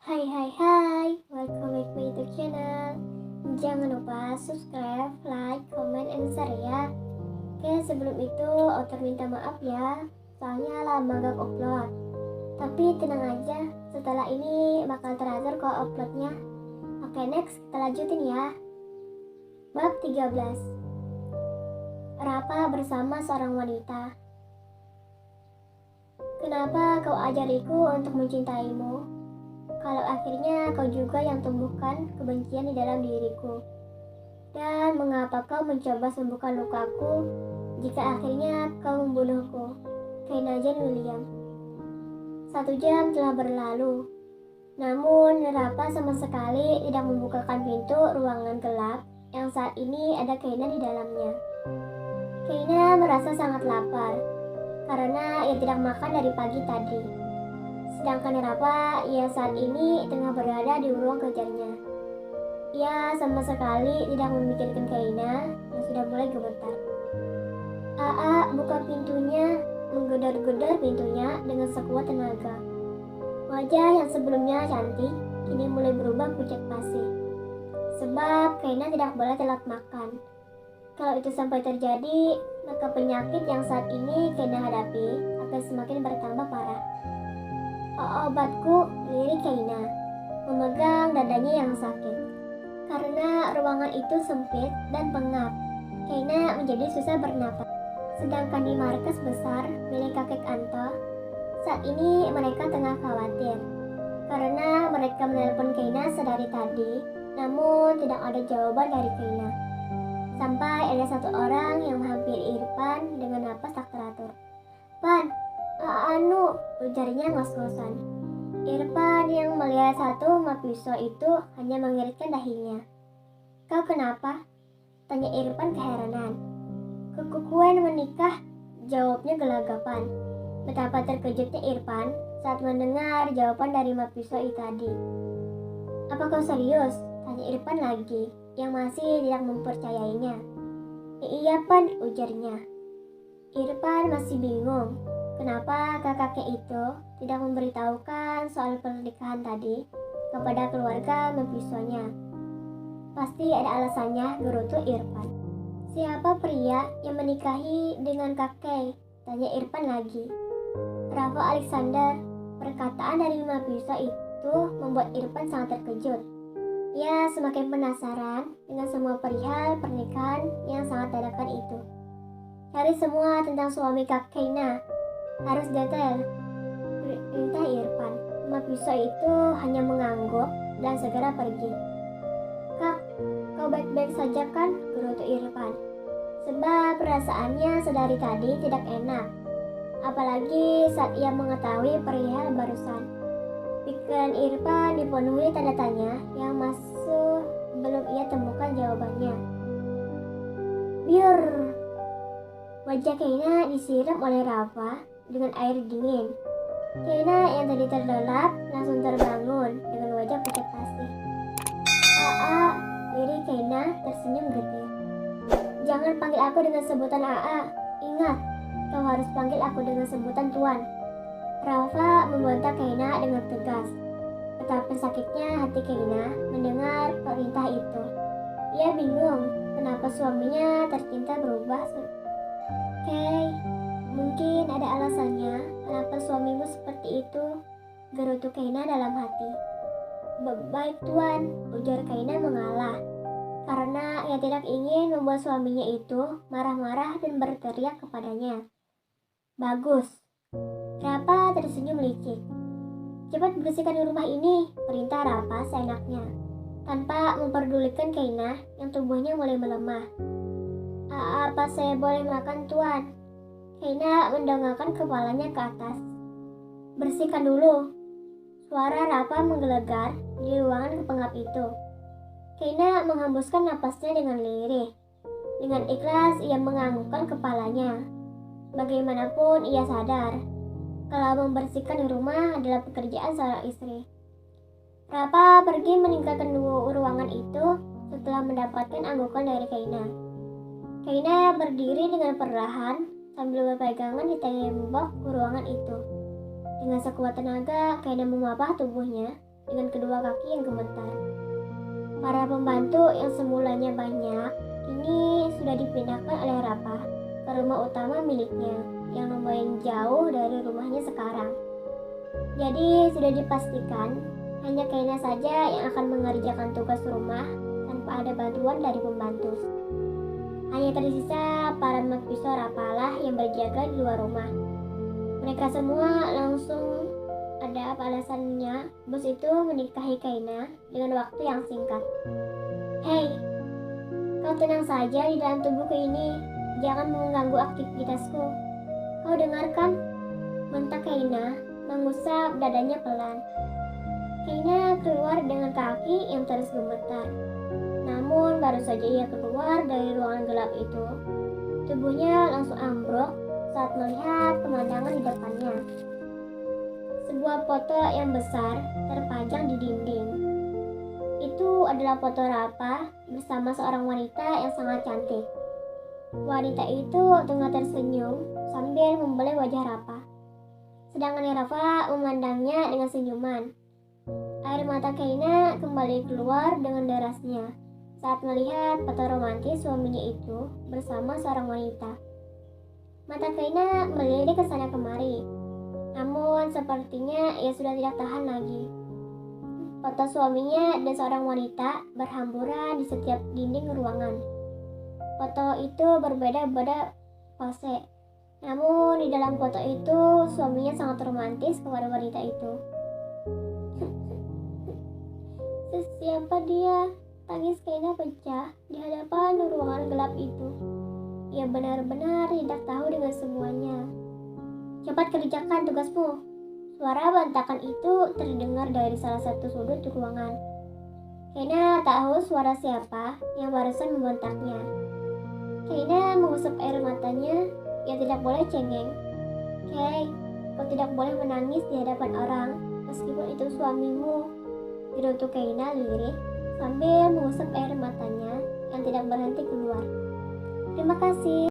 Hai hai hai, welcome back to YouTube channel. Jangan lupa subscribe, like, comment, and share ya. Oke, sebelum itu author minta maaf ya, soalnya lama gak upload. Tapi tenang aja, setelah ini bakal teratur kok uploadnya. Oke, next kita lanjutin ya. Bab 13. Rapa bersama seorang wanita. Kenapa kau ajariku untuk mencintaimu? Kalau akhirnya kau juga yang tumbuhkan kebencian di dalam diriku. Dan mengapa kau mencoba sembuhkan lukaku jika akhirnya kau membunuhku? Kaina Jane William. 1 jam telah berlalu. Namun Rapa sama sekali tidak membukakan pintu ruangan gelap yang saat ini ada Kaina di dalamnya. Kaina merasa sangat lapar karena ia tidak makan dari pagi tadi. Sedangkan Rapa, ia saat ini tengah berada di ruang kerjanya. Ia sama sekali tidak memikirkan Kaina yang sudah mulai gemetar. Aa buka pintunya, menggedor-gedor pintunya dengan sekuat tenaga. Wajah yang sebelumnya cantik, kini mulai berubah pucat pasi. Sebab Kaina tidak boleh telat makan. Kalau itu sampai terjadi, maka penyakit yang saat ini Kaina hadapi akan semakin bertambah parah. Obatku, lirik Kaina, memegang dadanya yang sakit. Karena ruangan itu sempit dan pengap, Kaina menjadi susah bernapas. Sedangkan di markas besar milik kakek Anto, saat ini mereka tengah khawatir. Karena mereka menelpon Kaina sedari tadi, namun tidak ada jawaban dari Kaina. Sampai ada satu orang yang menghampiri Irfan dengan napas tak teratur. "Pan, ujarnya ngos-ngosan. Irfan yang melihat satu pisau itu hanya mengiritkan dahinya. "Kau kenapa?" tanya Irfan keheranan. "Kukuen menikah," jawabnya gelagapan. Betapa terkejutnya Irfan saat mendengar jawaban dari pisau itu tadi. "Apa kau serius?" tanya Irfan lagi, yang masih tidak mempercayainya. "Iya Pan," ujarnya. Irfan masih bingung. Kenapa kakaknya itu tidak memberitahukan soal pernikahan tadi kepada keluarga mempisaunya? Pasti ada alasannya, gerutu Irfan. "Siapa pria yang menikahi dengan kakek?" tanya Irfan lagi. "Rafa Alexander." Perkataan dari mempisau itu membuat Irfan sangat terkejut. Ia semakin penasaran dengan semua perihal pernikahan yang sangat dadakan itu. "Cari semua tentang suami Kak Kaina. Harus detail," perintah Irfan. Pisau itu hanya mengangguk dan segera pergi. "Kak, kau baik-baik saja kan?" gerutu Irfan. Sebab perasaannya sedari tadi tidak enak. Apalagi saat ia mengetahui perihal barusan. Pikiran Irfan dipenuhi tanda tanya yang masih belum ia temukan jawabannya. Biur! Wajah Kaina disiram oleh Rafa dengan air dingin. Kaina yang tadi terlelap langsung terbangun dengan wajah pucat pasi. "Aa," lirik Kaina tersenyum getir. "Jangan panggil aku dengan sebutan Aa. Ingat, kau harus panggil aku dengan sebutan Tuan." Rafa membentak Kaina dengan tegas. Betapa sakitnya hati Kaina mendengar perintah itu. Ia bingung kenapa suaminya tercinta berubah. "Kay, mungkin ada alasannya kenapa suamimu seperti itu," gerutu Kaina dalam hati. "Baik Tuan," ujar Kaina mengalah. Karena ia tidak ingin membuat suaminya itu marah-marah dan berteriak kepadanya. "Bagus." Rapa tersenyum licik. "Cepat bersihkan rumah ini," perintah Rapa seenaknya, tanpa memperdulikan Kaina yang tubuhnya mulai melemah. "Apa saya boleh makan Tuan?" Kaina mendongakkan kepalanya ke atas. "Bersihkan dulu." Suara Rapa menggelegar di ruangan pengap itu. Kaina menghembuskan napasnya dengan lirih. Dengan ikhlas ia menganggukkan kepalanya. Bagaimanapun ia sadar kalau membersihkan rumah adalah pekerjaan seorang istri. Rapa pergi meninggalkan ruangan itu setelah mendapatkan anggukan dari Kaina. Kaina berdiri dengan perlahan sambil berpegangan di tembok ruangan itu. Dengan sekuat tenaga, Kaina memapah tubuhnya dengan kedua kaki yang gemetar. Para pembantu yang semulanya banyak, kini sudah dipindahkan oleh Rapa ke rumah utama miliknya yang lumayan jauh dari rumahnya sekarang. Jadi sudah dipastikan hanya Kaina saja yang akan mengerjakan tugas rumah tanpa ada bantuan dari pembantu. Hanya tersisa para mahasiswa Rapalah yang berjaga di luar rumah. Mereka semua langsung ada alasannya bos itu menikahi Kaina dengan waktu yang singkat. Hei, kau tenang saja di dalam tubuhku ini. Jangan mengganggu aktivitasku. Kau dengarkan? Bentak Kaina mengusap dadanya pelan. Kaina keluar dengan kaki yang terus gemetar. Namun baru saja ia keluar dari ruangan gelap itu, tubuhnya langsung ambruk saat melihat pemandangan di depannya. Sebuah foto yang besar terpajang di dinding. Itu adalah foto Rapa bersama seorang wanita yang sangat cantik. Wanita itu tengah tersenyum sambil membelai wajah Rapa. Sedangkan Rapa memandangnya dengan senyuman. Air mata Kaina kembali keluar dengan derasnya saat melihat foto romantis suaminya itu bersama seorang wanita. Mata Kaina melirik ke sana kemari, namun sepertinya ia sudah tidak tahan lagi. Foto suaminya dan seorang wanita berhamburan di setiap dinding ruangan. Foto itu berbeda-beda pose, namun di dalam foto itu suaminya sangat romantis kepada wanita itu. Siapa dia? Tangis Kaina pecah di hadapan ruangan gelap itu. Ia benar-benar tidak tahu dengan semuanya. Cepat kerjakan tugasmu. Suara bantakan itu terdengar dari salah satu sudut ruangan. Kaina tahu suara siapa yang barusan membentaknya. Kaina mengusap air matanya. Ia tidak boleh cengeng. Kay, kau tidak boleh menangis di hadapan orang, meskipun itu suamimu. Gerutu Kaina lirih sambil mengusap air matanya yang tidak berhenti keluar. Terima kasih.